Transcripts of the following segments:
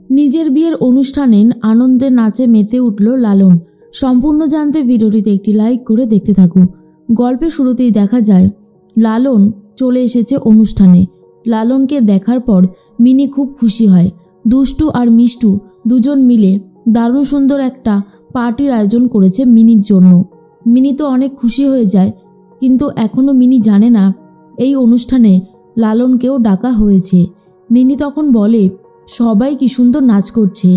নিজের বিয়ের অনুষ্ঠানে আনন্দে নাচে মেতে উঠল লালন। সম্পূর্ণ জানতে ভিডিওটিতে একটি লাইক করে দেখতে থাকুন। গল্পের শুরুতেই দেখা যায় লালন চলে এসেছে অনুষ্ঠানে। লালনকে দেখার পর মিনি খুব খুশি হয়। দুষ্টু আর মিষ্টু দুজন মিলে দারুণ সুন্দর একটা পার্টির আয়োজন করেছে মিনির জন্য। মিনি তো অনেক খুশি হয়ে যায়, কিন্তু এখনও মিনি জানে না এই অনুষ্ঠানে লালনকেও ডাকা হয়েছে। মিনি তখন বলে, সবাই কি সুন্দর নাচ করছে,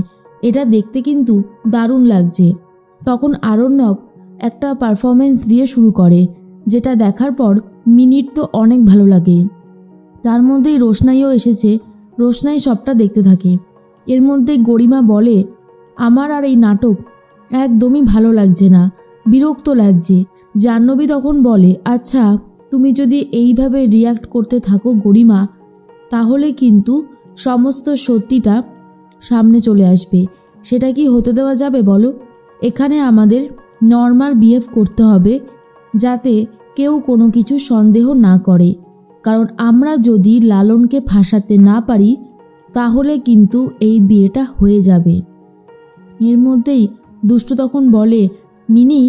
এটা দেখতে কিন্তু দারুণ লাগছে। তখন আরণ্যক একটা পারফরমেন্স দিয়ে শুরু করে, যেটা দেখার পর মিনির তো অনেক ভালো লাগে। তার মধ্যেই রোশনাইও এসেছে। রোশনাই সবটা দেখতে থাকে। এর মধ্যে গরিমা বলে, আমার আর এই নাটক একদমই ভালো লাগছে না, বিরক্ত লাগছে। জাহ্নবী তখন বলে, আচ্ছা তুমি যদি এইভাবে রিয়াক্ট করতে থাকো গরিমা, তাহলে কিন্তু সমস্ত সত্যিটা সামনে চলে আসবে। সেটা কি হতে দেওয়া যাবে বলো? এখানে আমাদের নর্মাল বিহেভ করতে হবে, যাতে কেউ কোনো কিছু সন্দেহ না করে। কারণ আমরা যদি লালনকে ফাঁসাতে না পারি, তাহলে কিন্তু এই বিয়েটা হয়ে যাবে। এর মধ্যেই দুষ্টু তখন বলে, মিনি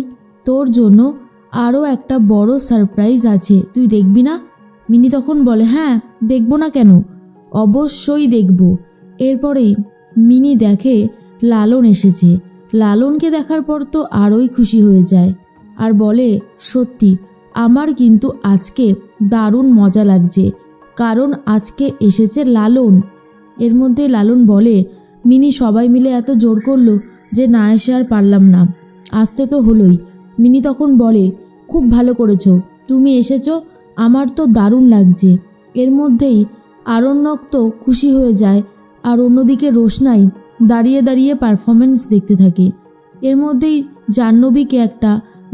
তোর জন্য আরও একটা বড় সারপ্রাইজ আছে, তুই দেখবি না? মিনি তখন বলে, হ্যাঁ দেখব না কেন, অবশ্যই দেখব। এরপরেই মিনি দেখে লালন এসেছে। লালনকে দেখার পর তো আরোই খুশি হয়ে যায় আর বলে, সত্যি আমার কিন্তু আজকে দারুণ মজা লাগছে, কারণ আজকে এসেছে লালন। এর মধ্যে লালন বলে, মিনি সবাই মিলে এত জোর করলো যে না এসে আর পারলাম না, আসতে তো হলোই। মিনি তখন বলে, খুব ভালো করেছো, তুমি এসেছো, আমার তো দারুণ লাগছে। এর মধ্যেই আরণ্যক তো খুশি হয়ে যায়, আর অন্যদিকে রোশনাই দাঁড়িয়ে দাঁড়িয়ে পারফরমেন্স দেখতে থাকে। এর মধ্যেই জাহ্নবীকে একটা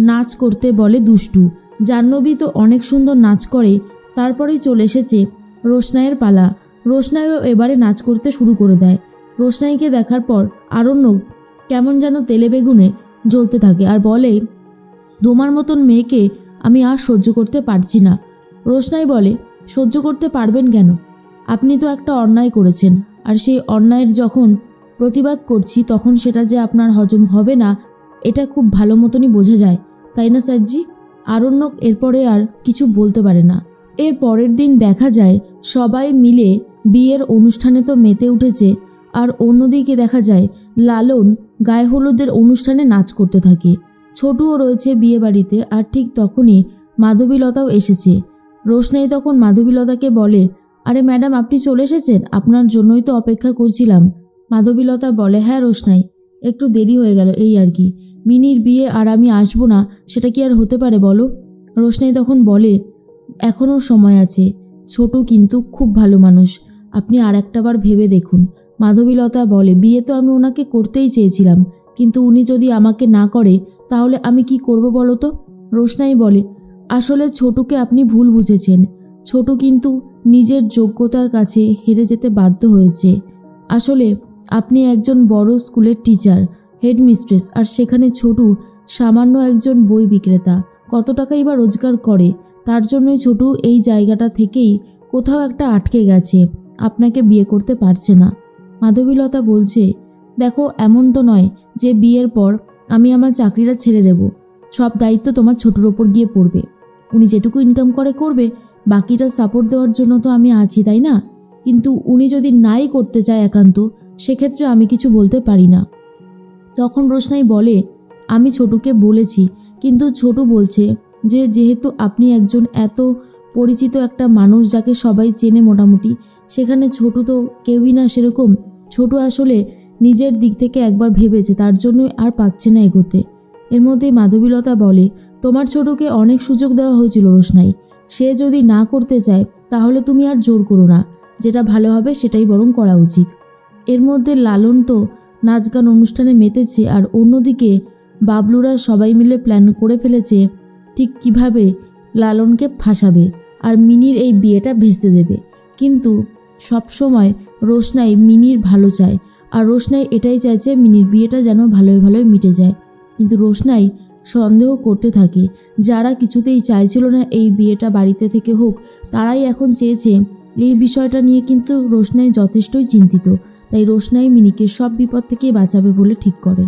নাচ করতে বলে দুষ্টু। জাহ্নবী তো অনেক সুন্দর নাচ করে। তারপরেই চলে এসেছে রোশনাইয়ের পালা। রোশনাইও এবারে নাচ করতে শুরু করে দেয়। রোশনাইকে দেখার পর আরণ্যক কেমন যেন তেলে বেগুনে জ্বলতে থাকে আর বলে, তোমার মতন মেয়েকে আমি আর সহ্য করতে পারছি না। রোশনাই বলে, সহ্য করতে পারবেন কেন? আপনি তো একটা অন্যায় করেছেন, আর সেই অন্যায়ের যখন প্রতিবাদ করছি তখন সেটা যে আপনার হজম হবে না, এটা খুব ভালো মতনই বোঝা যায়, তাই না স্যারজি? আরণ্যক এরপরে আর কিছু বলতে পারে না। এর পরের দিন দেখা যায় সবাই মিলে বিয়ের অনুষ্ঠানে তো মেতে উঠেছে, আর অন্যদিকে দেখা যায় লালন গায়ে হলুদের অনুষ্ঠানে নাচ করতে থাকে। ছোটুও রয়েছে বিয়ে বাড়িতে, আর ঠিক তখনই মাধবীলতাও এসেছে। রোশনাই তখন মাধবীলতাকে বলে, আরে ম্যাডাম আপনি চলে এসেছেন, আপনার জন্যই তো অপেক্ষা করছিলাম। মাধবীলতা বলে, হ্যাঁ রোশনাই, একটু দেরি হয়ে গেল এই আর কি। মিনির বিয়ে আর আমি আসবো না, সেটা কি আর হতে পারে বলো? রোশনাই তখন বলে, এখনও সময় আছে, ছোটু কিন্তু খুব ভালো মানুষ, আপনি আর একটাবার ভেবে দেখুন। মাধবীলতা বলে, বিয়ে তো আমি ওনাকে করতেই চেয়েছিলাম, কিন্তু উনি যদি আমাকে না করে তাহলে আমি কি করব বলো তো? রোশনাই বলে, আসলে ছোটুকে আপনি ভুল বুঝেছেন। ছোটু কিন্তু নিজের যোগ্যতার কাছে হেরে যেতে বাধ্য হয়েছে। আসলে আপনি একজন বড় স্কুলের টিচার, হেডমিস্ট্রেস, আর সেখানে ছোটু সামান্য একজন বই বিক্রেতা। কত টাকাই বা রোজগার করে, তার জন্যই ছোটু এই জায়গাটা থেকেই কোথাও একটা আটকে গেছে, আপনাকে বিয়ে করতে পারছে না। মাধবীলতা বলছে, দেখো এমন তো নয় যে বিয়ের পর আমি আমার চাকরিটা ছেড়ে দেব। সব দায়িত্ব তোমার ছোটুর ওপর গিয়ে পড়বে। উনি যেটুকু ইনকাম করে, বাকিটা সাপোর্ট দেওয়ার জন্য তো আমি আছি, তাই না? কিন্তু উনি যদি নাই করতে চায় একান্ত, সেক্ষেত্রে আমি কিছু বলতে পারি না। তখন রোশনাই বলে, আমি ছোটুকে বলেছি, কিন্তু ছোটু বলছে যে যেহেতু আপনি একজন এত পরিচিত একটা মানুষ যাকে সবাই চেনে মোটামুটি, সেখানে ছোটু তো কেউই না সেরকম। ছোটু আসলে নিজের দিক থেকে একবার ভেবেছে, তার জন্যই আর পাচ্ছে না এগোতে। এর মধ্যেই মাধবীলতা বলে, তোমার ছোটুকে অনেক সুযোগ দেওয়া হয়েছিল রোশনাই, সে যদি না করতে চায় তাহলে তুমি আর জোর করো না, যেটা ভালো হবে সেটাই বরং করা উচিত। এর মধ্যে লালন তো নাচ গান অনুষ্ঠানে মেতেছে, আর অন্যদিকে বাবলুরা সবাই মিলে প্ল্যান করে ফেলেছে ঠিক কিভাবে লালনকে ফাঁসাবে আর মিনির এই বিয়েটা ভেস্তে দেবে। কিন্তু সবসময় রোশনাই মিনির ভালো চায়, আর রোশনাই এটাই চাইছে মিনির বিয়েটা যেন ভালোই ভালোই মিটে যায়। কিন্তু রোশনাই সন্দেহ করতে থাকে। যারা কিছুতেই চাইছিল না এই বিয়েটা বাড়িতে থেকে হোক, তারাই এখন চেয়েছে। এই বিষয়টা নিয়ে কিন্তু রোশনাই যথেষ্টই চিন্তিত। তাই রোশনাই মিনিকে সব বিপদ থেকে বাঁচাবে বলে ঠিক করে।